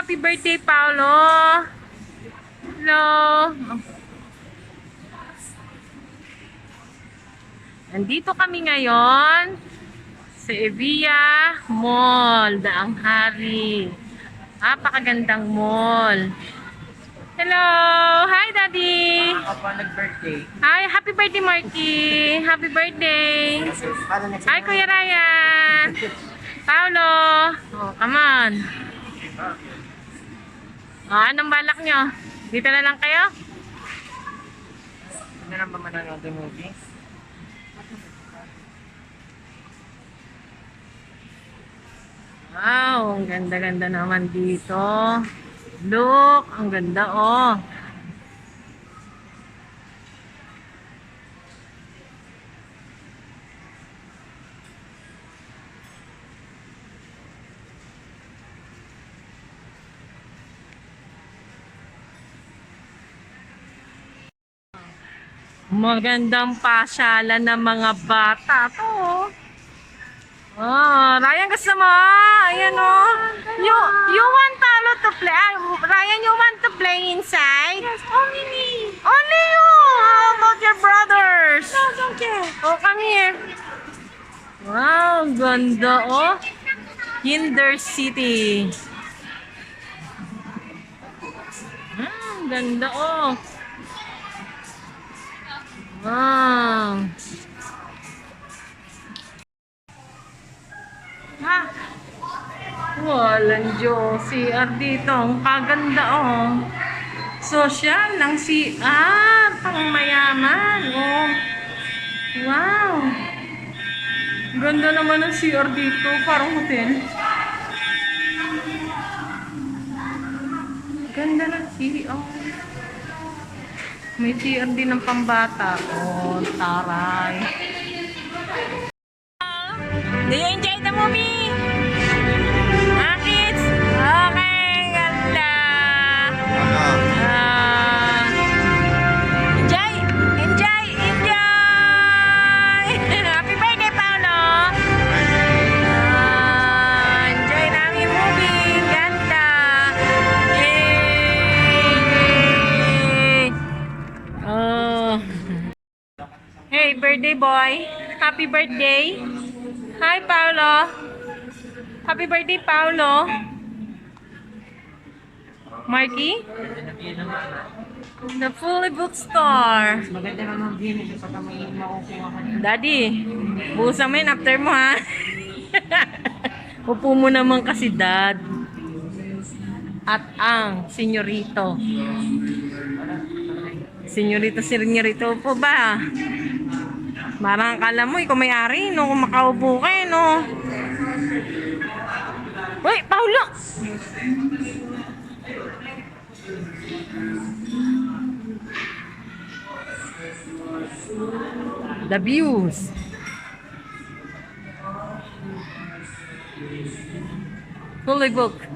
Happy birthday, Paolo! Hello! Nandito kami ngayon sa Evia Mall, Daang Hari. Napakagandang mall. Hello! Hi, Daddy! Ako pa nag-birthday. Hi, happy birthday, Marky! Happy birthday! Hi, Kuya Ryan! Paolo! Oh, come on! Oh, anong balak nyo? Dito na lang kayo? Ano na ba manonood ng movie? Wow, ang ganda-ganda naman dito. Look, ang ganda oh. Magandang pasyalan ng mga bata to. Oh, Ryan, gusto mo? Ayan oh. You want Paolo to play? Ryan, you want to play inside? Yes, only me. Only you! How about your brothers? No, don't care. Oh, come here. Wow, ganda oh. Kinder City. Ganda oh. Wow. Ha? Walang Diyos. CR dito. Ang kaganda oh. Social ng CR. Pang mayaman oh. Wow. Ganda naman ng CR dito. Parang hotel. Ganda ng CR. May CR din ng pambata. Oh, taray. Do you enjoy the movie? Ah, kids? Okay, ganda. Enjoy! Enjoy! Enjoy! Happy birthday, Paolo! Enjoy namin yung movie. Ganda! Yay! Oh. Hey, birthday boy! Happy birthday! Hi, Paolo! Happy birthday, Paolo! Marky? The Fully Bookstore. Maganda naman din ito pagka may makukuha ka niya. Daddy, buhusan mo yun after mo ha. Upo mo naman kasi dad. At ang senyorito. Senyorito po ba? Marang akala mo, ikaw may-ari, no? Kung makaupo ka, no? Uy, Paulo! The views. Fully booked.